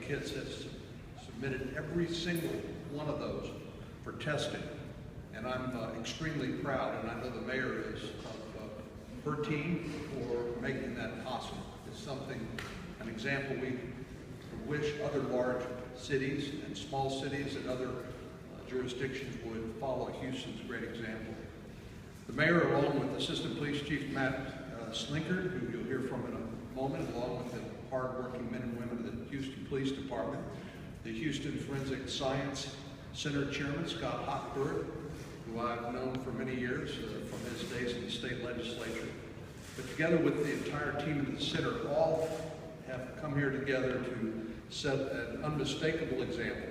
kits has submitted every single one of those for testing. And I'm extremely proud, and I know the mayor is, of her team for making that possible. It's something, an example we wish other large cities and small cities and other jurisdictions would follow Houston's great example. The mayor, along with Assistant Police Chief Matt Slinkard, who you'll hear from in a moment, along with the hard-working men and women of the Houston Police Department, the Houston Forensic Science Center Chairman, Scott Hochberg, who I've known for many years from his days in the state legislature. But together with the entire team of the center, all have come here together to set an unmistakable example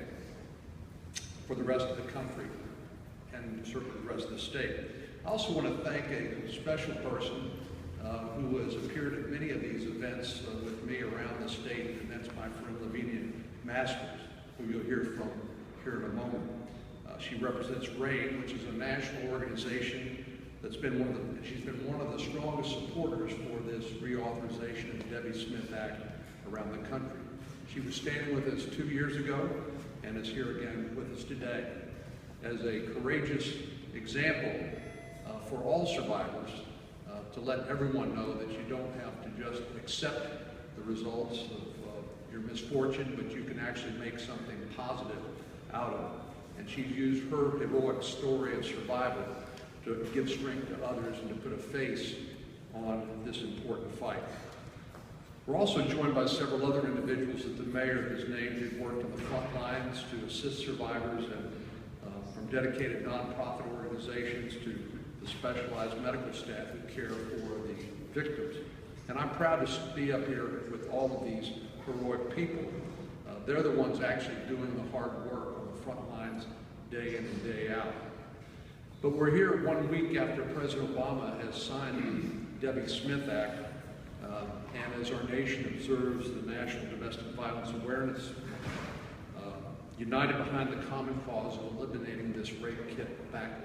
for the rest of the country and certainly the rest of the state. I also want to thank a special person who has appeared at many of these events with me around the state, and that's my friend Lavinia Masters, who you'll hear from here in a moment. She represents RAIN, which is a national organization that's been she's been one of the strongest supporters for this reauthorization of the Debbie Smith Act around the country. She was standing with us 2 years ago and is here again with us today as a courageous example for all survivors to let everyone know that you don't have to just accept the results of your misfortune, but you can actually make something positive out of it. And she's used her heroic story of survival to give strength to others and to put a face on this important fight. We're also joined by several other individuals that the mayor has named who've worked on the front lines to assist survivors, and from dedicated nonprofit organizations to the specialized medical staff who care for the victims. And I'm proud to be up here with all of these heroic people. They're the ones actually doing the hard work on the front lines day in and day out. But we're here 1 week after President Obama has signed the Debbie Smith Act, and as our nation observes the National Domestic Violence Awareness, united behind the common cause of eliminating this rape kit backlog.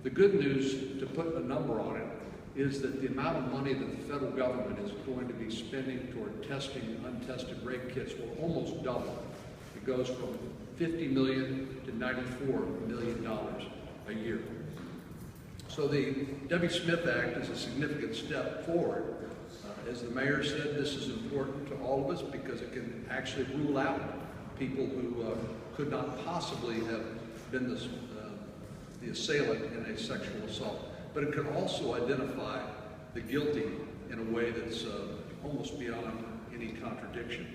The good news, to put a number on it, is that the amount of money that the federal government is going to be spending toward testing untested rape kits will almost double. It goes from $50 million to $94 million a year. So the Debbie Smith Act is a significant step forward. As the mayor said, this is important to all of us because it can actually rule out people who could not possibly have been the assailant in a sexual assault. But it can also identify the guilty in a way that's almost beyond any contradiction.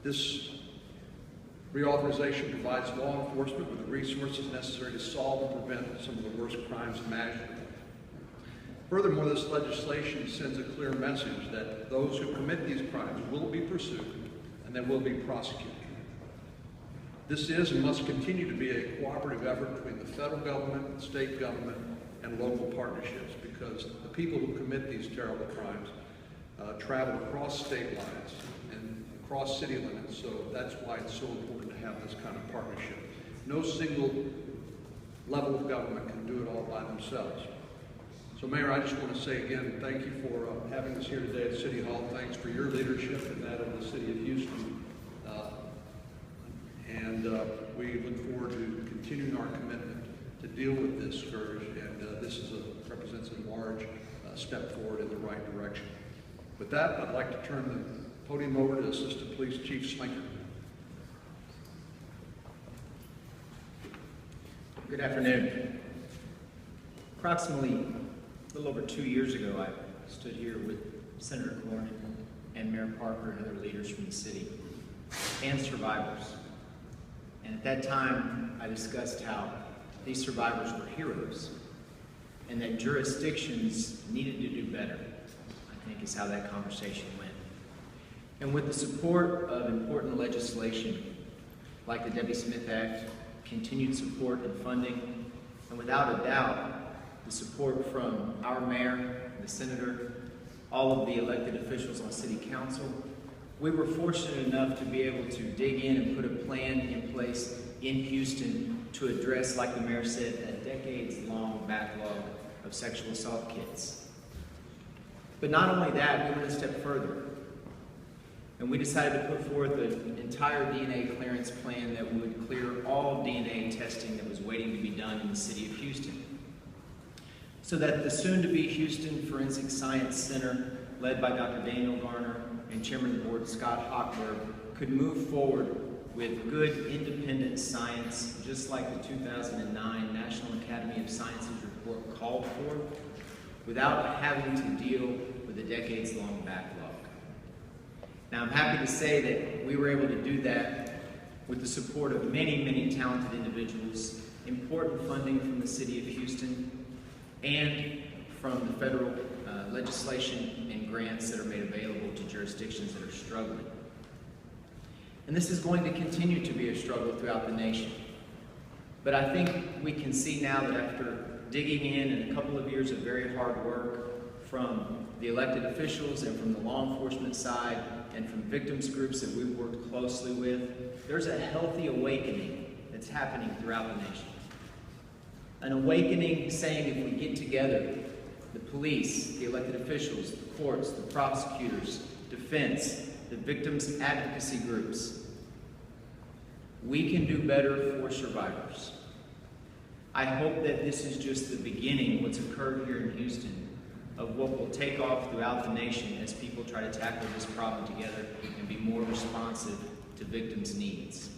This reauthorization provides law enforcement with the resources necessary to solve and prevent some of the worst crimes imaginable. Furthermore, this legislation sends a clear message that those who commit these crimes will be pursued and they will be prosecuted. This is and must continue to be a cooperative effort between the federal government, state government, and local partnerships, because the people who commit these terrible crimes travel across state lines and across city limits, so that's why it's so important to have this kind of partnership. No single level of government can do it all by themselves. So Mayor, I just want to say again, thank you for having us here today at City Hall. Thanks for your leadership and that of the City of Houston. We look forward to continuing our commitment to deal with this scourge, and this represents a large step forward in the right direction. With that, I'd like to turn the podium over to Assistant Police Chief Slinkard. Good afternoon. Approximately a little over 2 years ago, I stood here with Senator Cornyn and Mayor Parker and other leaders from the city and survivors. And at that time, I discussed how these survivors were heroes and that jurisdictions needed to do better, I think is how that conversation went. And with the support of important legislation like the Debbie Smith Act, continued support and funding, and without a doubt, the support from our mayor, the senator, all of the elected officials on city council, we were fortunate enough to be able to dig in and put a plan in place in Houston to address, like the mayor said, a decades-long backlog of sexual assault kits. But not only that, we went a step further. And we decided to put forth an entire DNA clearance plan that would clear all DNA testing that was waiting to be done in the city of Houston, so that the soon-to-be Houston Forensic Science Center, led by Dr. Daniel Garner and Chairman of the Board Scott Hochberg, could move forward with good independent science, just like the 2009 National Academy of Sciences report called for, without having to deal with a decades-long backlog. Now, I'm happy to say that we were able to do that with the support of many, many talented individuals, important funding from the city of Houston, and from the federal legislation and grants that are made available to jurisdictions that are struggling. And this is going to continue to be a struggle throughout the nation. But I think we can see now that after digging in and a couple of years of very hard work from the elected officials and from the law enforcement side and from victims groups that we've worked closely with, there's a healthy awakening that's happening throughout the nation. An awakening saying if we get together, the police, the elected officials, the courts, the prosecutors, defense, the victims advocacy groups, we can do better for survivors. I hope that this is just the beginning, what's occurred here in Houston, of what will take off throughout the nation as people try to tackle this problem together and be more responsive to victims' needs.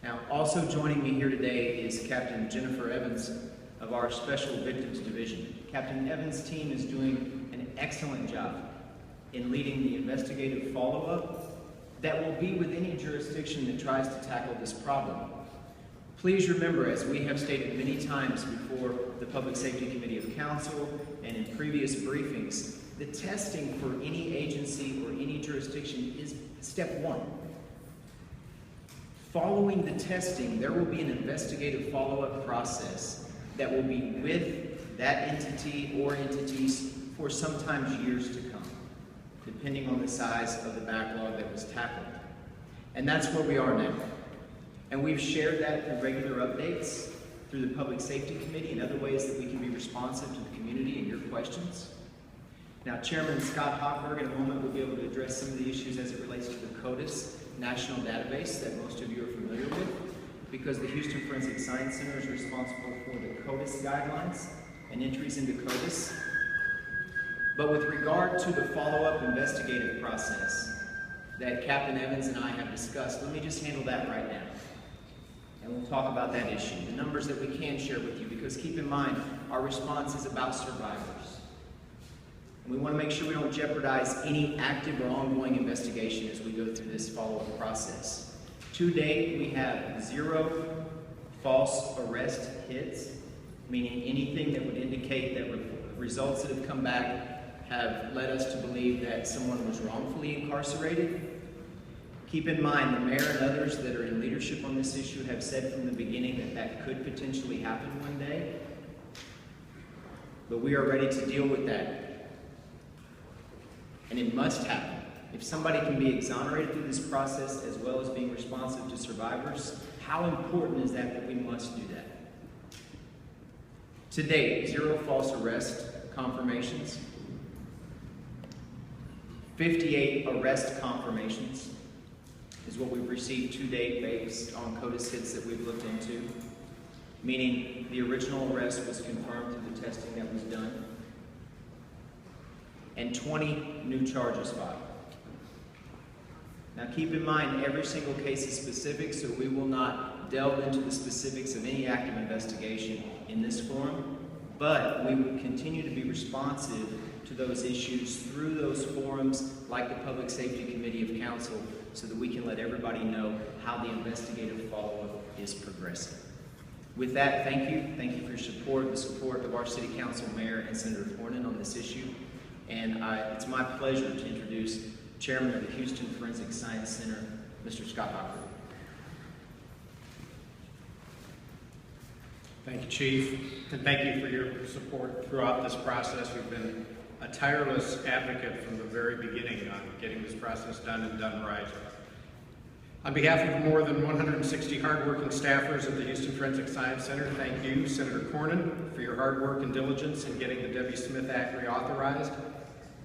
Now, also joining me here today is Captain Jennifer Evans of our Special Victims Division. Captain Evans' team is doing an excellent job in leading the investigative follow-up that will be with any jurisdiction that tries to tackle this problem. Please remember, as we have stated many times before the Public Safety Committee of Council and in previous briefings, the testing for any agency or any jurisdiction is step one. Following the testing, there will be an investigative follow-up process that will be with that entity or entities for sometimes years to come, depending on the size of the backlog that was tackled. And that's where we are now. And we've shared that through regular updates, through the Public Safety Committee, and other ways that we can be responsive to the community and your questions. Now, Chairman Scott Hochberg in a moment will be able to address some of the issues as it relates to the CODIS national database that most of you are familiar with, because the Houston Forensic Science Center is responsible for the CODIS guidelines and entries into CODIS. But with regard to the follow-up investigative process that Captain Evans and I have discussed, let me just handle that right now. And we'll talk about that issue, the numbers that we can share with you, because keep in mind, our response is about survivors. And we want to make sure we don't jeopardize any active or ongoing investigation as we go through this follow-up process. To date, we have 0 false arrest hits, meaning anything that would indicate that results that have come back have led us to believe that someone was wrongfully incarcerated. Keep in mind, the mayor and others that are in leadership on this issue have said from the beginning that that could potentially happen one day. But we are ready to deal with that. And it must happen. If somebody can be exonerated through this process as well as being responsive to survivors, how important is that we must do that? To date, 0 false arrest confirmations, 58 arrest confirmations is what we've received to date based on CODIS hits that we've looked into, meaning the original arrest was confirmed through the testing that was done, and 20 new charges filed. Now keep in mind, every single case is specific, so we will not delve into the specifics of any active investigation in this forum, but we will continue to be responsive to those issues through those forums like the Public Safety Committee of Council, so that we can let everybody know how the investigative follow-up is progressing. With that, thank you. Thank you for your support, the support of our City Council Mayor and Senator Cornyn on this issue. And it's my pleasure to introduce Chairman of the Houston Forensic Science Center, Mr. Scott Hochberg. Thank you, Chief, and thank you for your support throughout this process. You've been a tireless advocate from the very beginning on getting this process done and done right. On behalf of more than 160 hardworking staffers at the Houston Forensic Science Center, thank you, Senator Cornyn, for your hard work and diligence in getting the Debbie Smith Act reauthorized.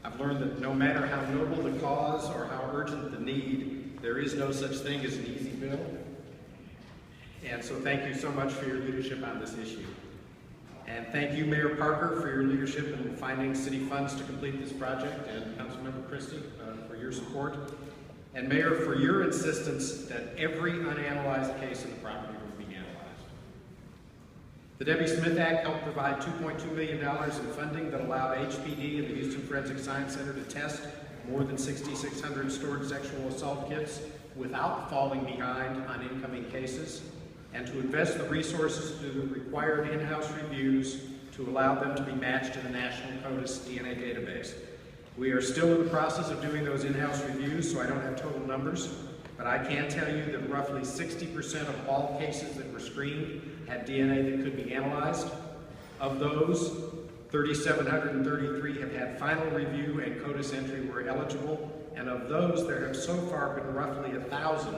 I've learned that no matter how noble the cause or how urgent the need, there is no such thing as an easy bill. And so thank you so much for your leadership on this issue. And thank you, Mayor Parker, for your leadership in finding city funds to complete this project, and Councilmember Christie for your support. And Mayor, for your insistence that every unanalyzed case in the property will be analyzed. The Debbie Smith Act helped provide $2.2 million in funding that allowed HPD and the Houston Forensic Science Center to test more than 6,600 stored sexual assault kits without falling behind on incoming cases, and to invest the resources to do the required in-house reviews to allow them to be matched to the National CODIS DNA database. We are still in the process of doing those in-house reviews, so I don't have total numbers, but I can tell you that roughly 60% of all cases that were screened had DNA that could be analyzed. Of those, 3,733 have had final review and CODIS entry were eligible, and of those, there have so far been roughly 1,000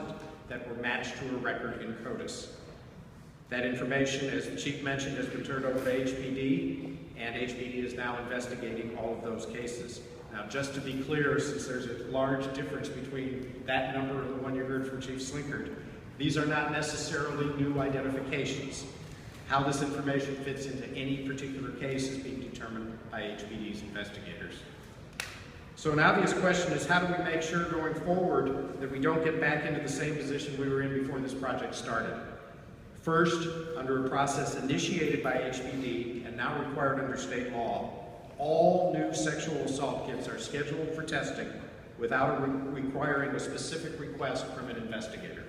that were matched to a record in CODIS. That information, as the Chief mentioned, has been turned over to HPD, and HPD is now investigating all of those cases. Now, just to be clear, since there's a large difference between that number and the one you heard from Chief Slinkard, these are not necessarily new identifications. How this information fits into any particular case is being determined by HPD's investigators. So an obvious question is, how do we make sure going forward that we don't get back into the same position we were in before this project started? First, under a process initiated by HPD and now required under state law, all new sexual assault kits are scheduled for testing without requiring a specific request from an investigator.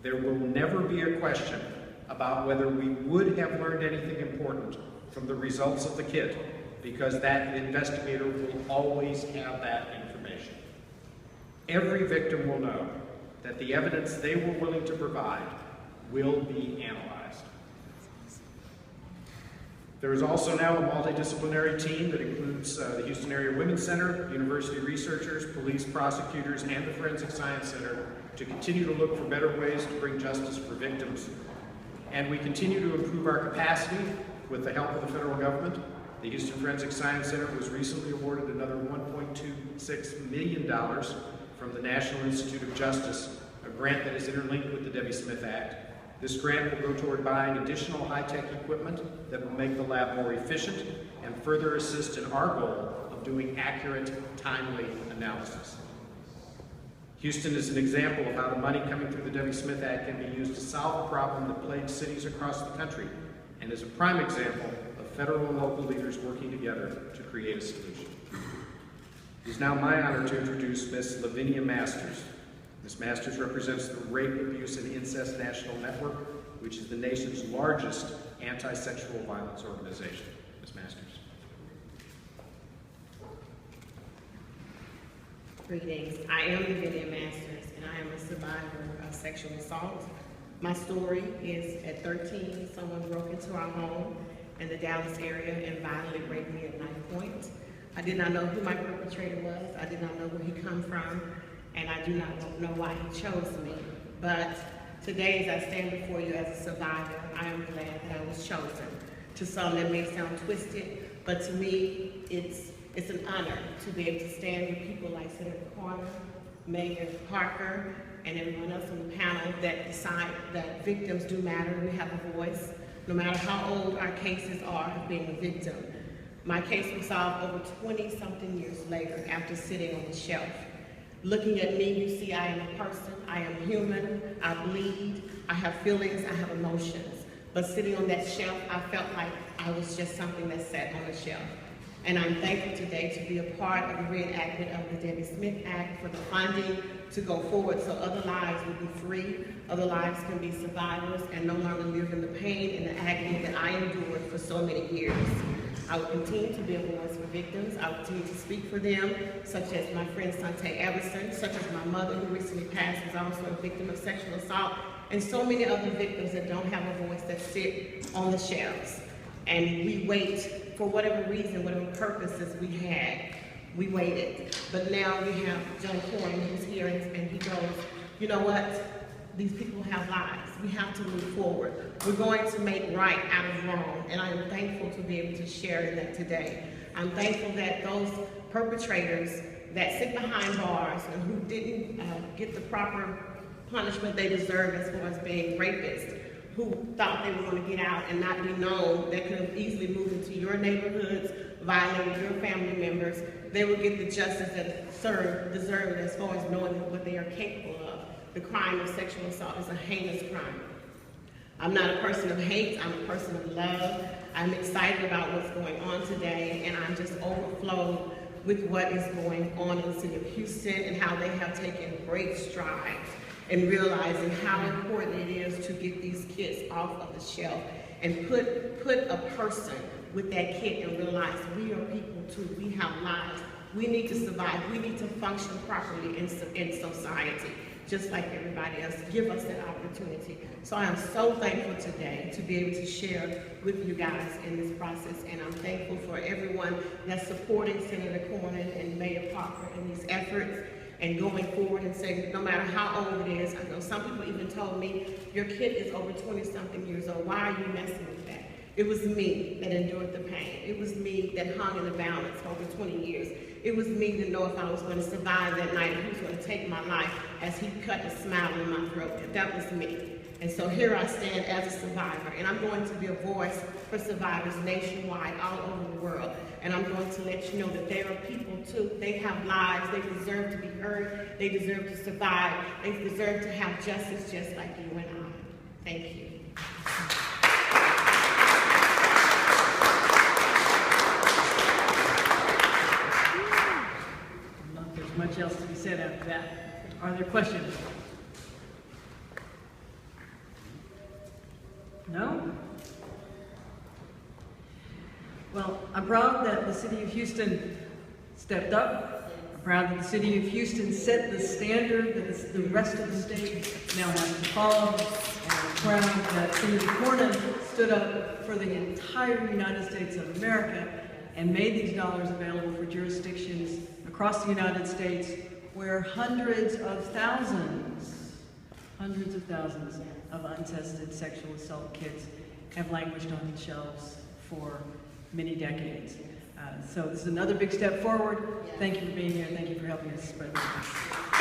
There will never be a question about whether we would have learned anything important from the results of the kit, because that investigator will always have that information. Every victim will know that the evidence they were willing to provide will be analyzed. There is also now a multidisciplinary team that includes the Houston Area Women's Center, university researchers, police, prosecutors, and the Forensic Science Center to continue to look for better ways to bring justice for victims. And we continue to improve our capacity with the help of the federal government. The Houston Forensic Science Center was recently awarded another $1.26 million from the National Institute of Justice, a grant that is interlinked with the Debbie Smith Act. This grant will go toward buying additional high-tech equipment that will make the lab more efficient and further assist in our goal of doing accurate, timely analysis. Houston is an example of how the money coming through the Debbie Smith Act can be used to solve a problem that plagues cities across the country, and is a prime example of federal and local leaders working together to create a solution. It is now my honor to introduce Ms. Lavinia Masters. Ms. Masters represents the Rape, Abuse, and Incest National Network, which is the nation's largest anti-sexual violence organization. Ms. Masters. Greetings. I am Lavinia Masters, and I am a survivor of sexual assault. My story is at 13, someone broke into our home in the Dallas area and violently raped me at knife point. I did not know who my perpetrator was. I did not know where he come from, and I do not know why he chose me. But today, as I stand before you as a survivor, I am glad that I was chosen. To some, that may sound twisted, but to me, it's an honor to be able to stand with people like Senator Cornyn, Mayor Parker, and everyone else on the panel that decide that victims do matter. We have a voice, no matter how old our cases are of being a victim. My case was solved over 20-something years later after sitting on the shelf. Looking at me, you see I am a person, I am human, I bleed, I have feelings, I have emotions. But sitting on that shelf, I felt like I was just something that sat on the shelf. And I'm thankful today to be a part of the reenactment of the Debbie Smith Act for the funding to go forward so other lives will be free, other lives can be survivors, and no longer live in the pain and the agony that I endured for so many years. I will continue to be a voice for victims. I will continue to speak for them, such as my friend Sante Everson, such as my mother who recently passed, is also a victim of sexual assault, and so many other victims that don't have a voice that sit on the shelves. And we wait for whatever reason, whatever purposes we had, we waited. But now we have John Cornyn who's here and he goes, you know what? These people have lives. We have to move forward. We're going to make right out of wrong, and I am thankful to be able to share in that today. I'm thankful that those perpetrators that sit behind bars and who didn't get the proper punishment they deserve as far as being rapists, who thought they were going to get out and not be known, that could have easily moved into your neighborhoods, violated your family members, they will get the justice that deserve it as far as knowing what they are capable of. The crime of sexual assault is a heinous crime. I'm not a person of hate, I'm a person of love. I'm excited about what's going on today, and I'm just overflowed with what is going on in the city of Houston and how they have taken great strides in realizing how important it is to get these kids off of the shelf and put a person with that kid and realize we are people too, we have lives, we need to survive, we need to function properly in society, just like everybody else. Give us that opportunity. So I am so thankful today to be able to share with you guys in this process, and I'm thankful for everyone that's supporting Senator Cornyn and Mayor Parker in these efforts and going forward and saying, no matter how old it is, I know some people even told me, your kid is over 20-something years old, why are you messing with that? It was me that endured the pain. It was me that hung in the balance for over 20 years. It was me to know if I was going to survive that night and who's going to take my life as he cut a smile in my throat. That was me. And so here I stand as a survivor, and I'm going to be a voice for survivors nationwide, all over the world. And I'm going to let you know that there are people too. They have lives. They deserve to be heard. They deserve to survive. They deserve to have justice just like you and I. Thank you. Not there's much else to be said after that. Are there questions? No? Well, I'm proud that the city of Houston stepped up. I'm proud that the city of Houston set the standard that the rest of the state now has to follow. And I'm proud that Senator Cornyn stood up for the entire United States of America and made these dollars available for jurisdictions across the United States where hundreds of thousands of untested sexual assault kits have languished on the shelves for many decades. So this is another big step forward. Thank you for being here. Thank you for helping us spread the message.